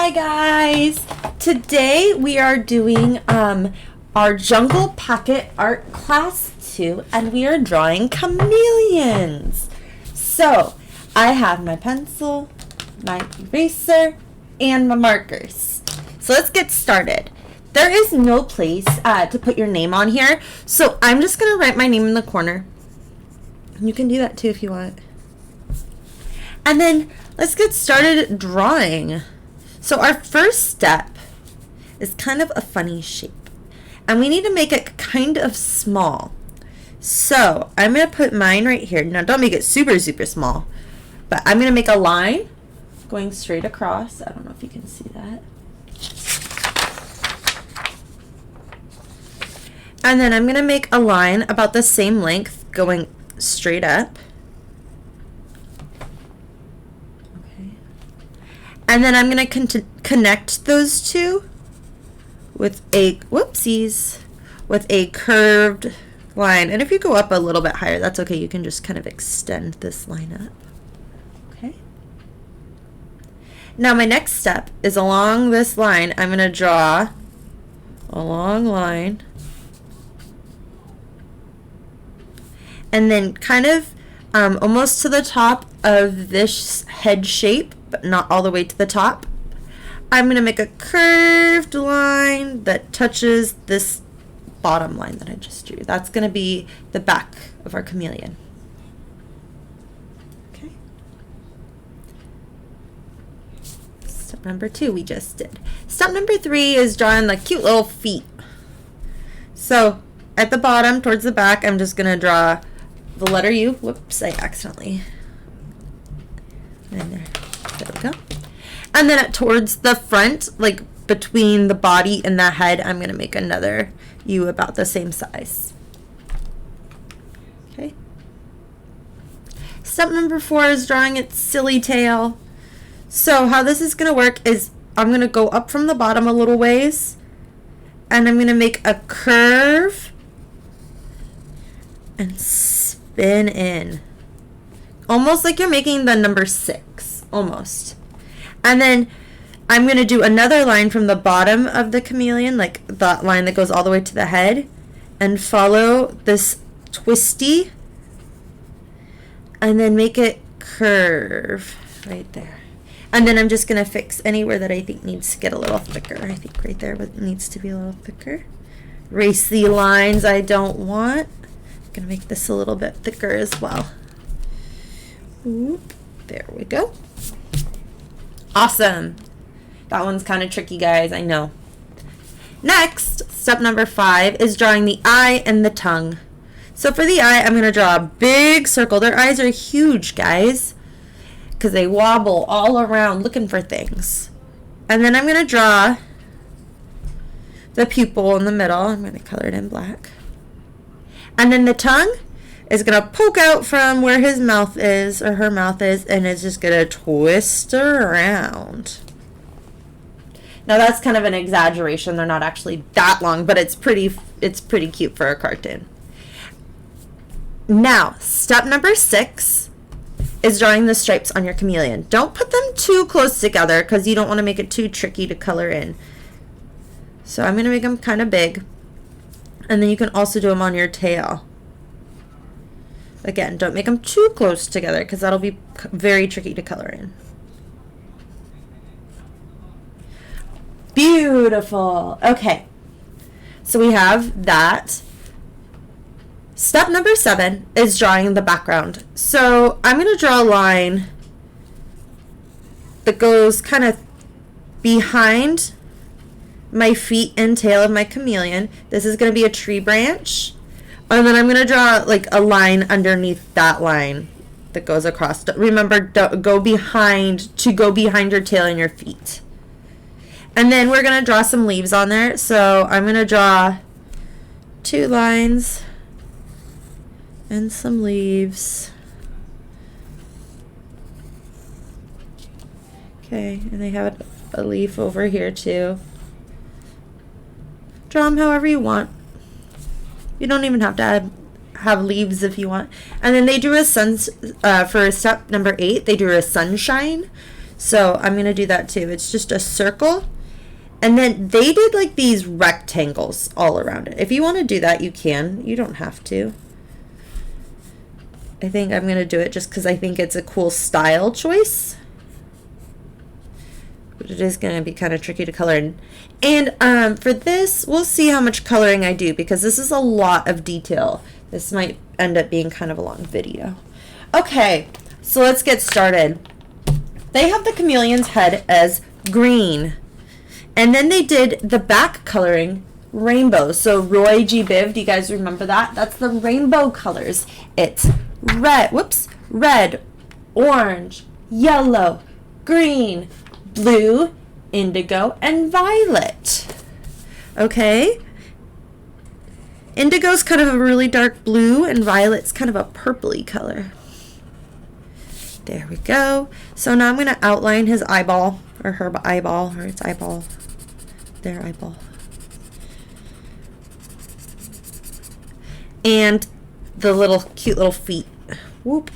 Hi guys! Today we are doing our Jungle Pocket Art Class 2 and we are drawing chameleons. So I have my pencil, my eraser, and my markers. So let's get started. There is no place to put your name on here, so I'm just going to write my name in the corner. You can do that too if you want. And then let's get started drawing. So our first step is kind of a funny shape. And we need to make it kind of small. So I'm going to put mine right here. Now don't make it super, super small. But I'm going to make a line going straight across. I don't know if you can see that. And then I'm going to make a line about the same length going straight up. And then I'm going to connect those two with a, with a curved line. And if you go up a little bit higher, that's okay. You can just kind of extend this line up. Okay. Now my next step is along this line, I'm going to draw a long line. And then kind of almost to the top of this head shape, but not all the way to the top, I'm going to make a curved line that touches this bottom line that I just drew. That's going to be the back of our chameleon. Okay. Step number 2 we just did. Step number 3 is drawing the cute little feet. So at the bottom towards the back, I'm just going to draw the letter U. Whoops, I accidentally. And there we go. And then towards the front, like between the body and the head, I'm going to make another U about the same size. Okay. Step number 4 is drawing its silly tail. So how this is going to work is I'm going to go up from the bottom a little ways, and I'm going to make a curve and spin in. Almost like you're making the number 6, almost. And then I'm going to do another line from the bottom of the chameleon, like that line that goes all the way to the head, and follow this twisty, and then make it curve right there. And then I'm just going to fix anywhere that I think needs to get a little thicker. I think right there needs to be a little thicker. Erase the lines I don't want. I'm going to make this a little bit thicker as well. Oop, there we go. Awesome. That one's kind of tricky, guys, I know. Next, step number 5 is drawing the eye and the tongue. So for the eye, I'm going to draw a big circle. Their eyes are huge, guys, because they wobble all around looking for things. And then I'm going to draw the pupil in the middle. I'm going to color it in black. And then the tongue is going to poke out from where his mouth is, or her mouth is, and it's just going to twist around. Now that's kind of an exaggeration. They're not actually that long, but it's pretty cute for a cartoon. Now, step number 6 is drawing the stripes on your chameleon. Don't put them too close together because you don't want to make it too tricky to color in. So I'm going to make them kind of big. And then you can also do them on your tail. Again, don't make them too close together because that'll be very tricky to color in. Beautiful. Okay, so we have that. Step number 7 is drawing the background. So I'm going to draw a line that goes kind of behind my feet and tail of my chameleon. This is going to be a tree branch. And then I'm going to draw like a line underneath that line that goes across. Remember, don't go behind your tail and your feet. And then we're going to draw some leaves on there. So I'm going to draw 2 lines and some leaves. Okay, and they have a leaf over here too. Draw them however you want. You don't even have to have leaves if you want. And then they drew a for step number 8, they drew a sunshine. So I'm going to do that too. It's just a circle. And then they did like these rectangles all around it. If you want to do that, you can. You don't have to. I think I'm going to do it just because I think it's a cool style choice. But it is going to be kind of tricky to color in. And for this, we'll see how much coloring I do because this is a lot of detail. This might end up being kind of a long video. Okay, so let's get started. They have the chameleon's head as green. And then they did the back coloring rainbow. So Roy G. Biv, do you guys remember that? That's the rainbow colors. It's red, orange, yellow, green, blue, indigo, and violet. Okay? Indigo's kind of a really dark blue, and violet's kind of a purpley color. There we go. So now I'm going to outline his eyeball, or her eyeball, or its eyeball. Their eyeball. And the little cute little feet. Whoop.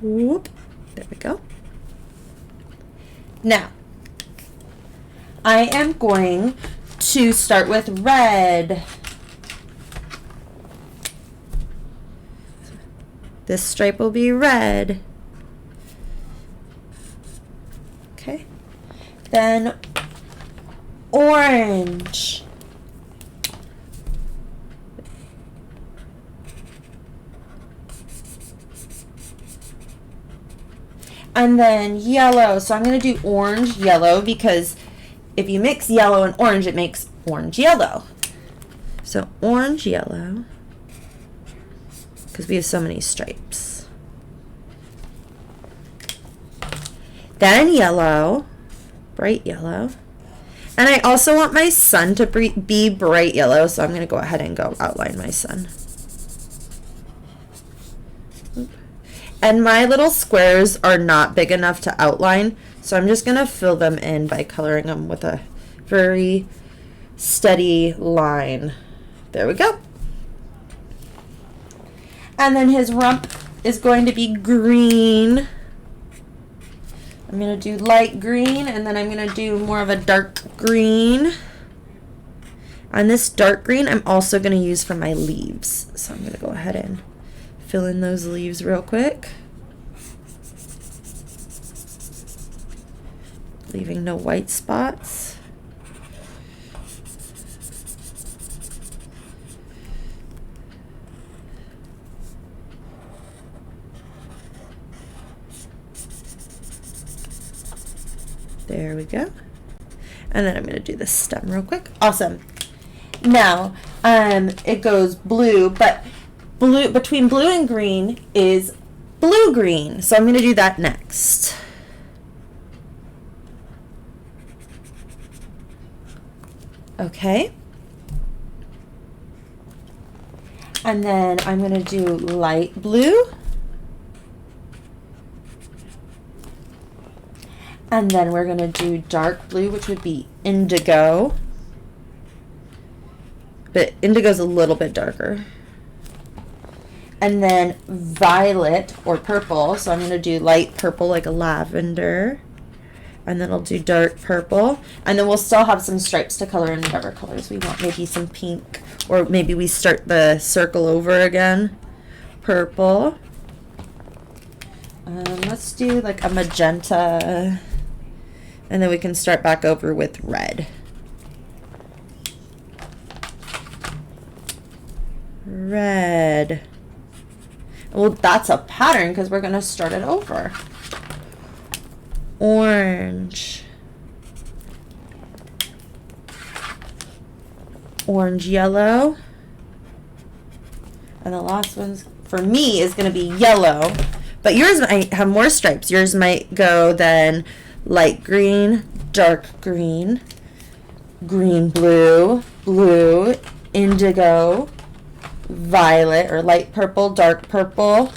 Whoop. There we go. Now, I am going to start with red. This stripe will be red. Okay. Then orange. And then yellow. So I'm going to do orange, yellow, because if you mix yellow and orange, it makes orange yellow. So orange, yellow, because we have so many stripes. Then yellow, bright yellow. And I also want my sun to be bright yellow, so I'm going to go ahead and go outline my sun. And my little squares are not big enough to outline, so I'm just going to fill them in by coloring them with a very steady line. There we go. And then his rump is going to be green. I'm going to do light green, and then I'm going to do more of a dark green. And this dark green I'm also going to use for my leaves. So I'm going to go ahead and fill in those leaves real quick. Leaving no white spots. There we go. And then I'm going to do the stem real quick. Awesome. Now, it goes blue, but blue between blue and green is blue-green. So I'm going to do that next. Okay. And then I'm going to do light blue. And then we're going to do dark blue, which would be indigo. But indigo's a little bit darker. And then violet or purple. So I'm going to do light purple like a lavender. And then I'll do dark purple. And then we'll still have some stripes to color in whatever colors we want. Maybe some pink. Or maybe we start the circle over again. Purple. Let's do like a magenta. And then we can start back over with red. Red. Well, that's a pattern because we're going to start it over. Orange. Orange, yellow. And the last one's for me is going to be yellow. But yours might have more stripes. Yours might go then light green, dark green, green blue, blue, indigo, violet or light purple, dark purple,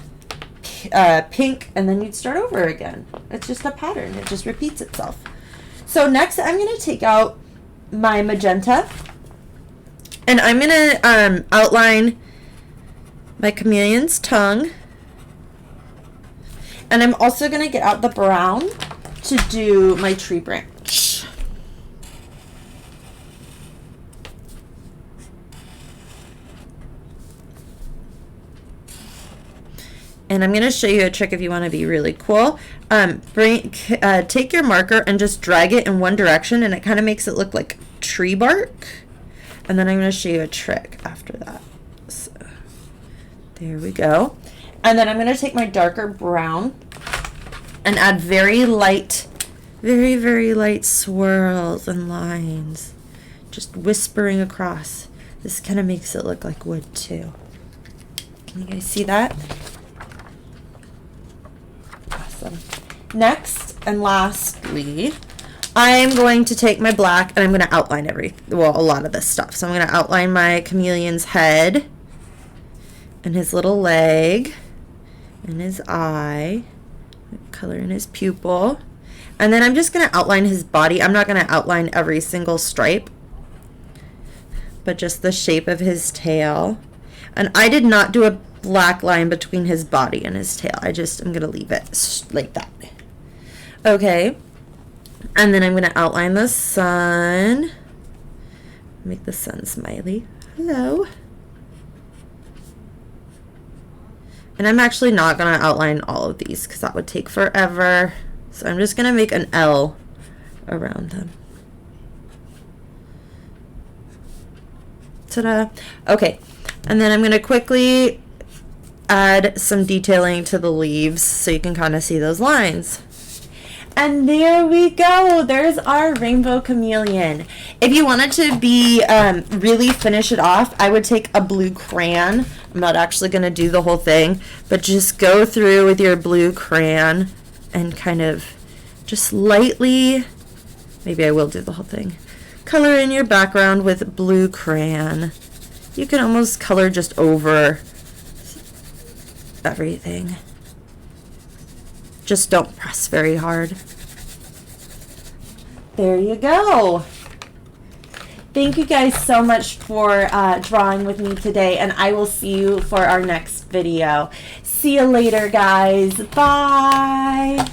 pink, and then you'd start over again. It's just a pattern. It just repeats itself. So next I'm going to take out my magenta and I'm going to outline my chameleon's tongue. And I'm also going to get out the brown to do my tree branch. And I'm going to show you a trick if you want to be really cool. Take your marker and just drag it in one direction, and it kind of makes it look like tree bark. And then I'm going to show you a trick after that. So, there we go. And then I'm going to take my darker brown and add very light, very, very light swirls and lines. Just whispering across. This kind of makes it look like wood too. Can you guys see that? Awesome. Next and lastly, I'm going to take my black and I'm going to outline a lot of this stuff. So I'm going to outline my chameleon's head and his little leg and his eye, color in his pupil. And then I'm just going to outline his body. I'm not going to outline every single stripe, but just the shape of his tail. And I did not do a black line between his body and his tail. I'm going to leave it like that. Okay. And then I'm going to outline the sun. Make the sun smiley. Hello. And I'm actually not going to outline all of these because that would take forever. So I'm just going to make an L around them. Ta-da. Okay. And then I'm going to quickly add some detailing to the leaves so you can kind of see those lines. And there we go. There's our rainbow chameleon. If you wanted to be really finish it off, I would take a blue crayon. I'm not actually going to do the whole thing, but just go through with your blue crayon and kind of just lightly, maybe I will do the whole thing, color in your background with blue crayon. You can almost color just over everything. Just don't press very hard. There you go. Thank you guys so much for drawing with me today, and I will see you for our next video. See you later, guys. Bye.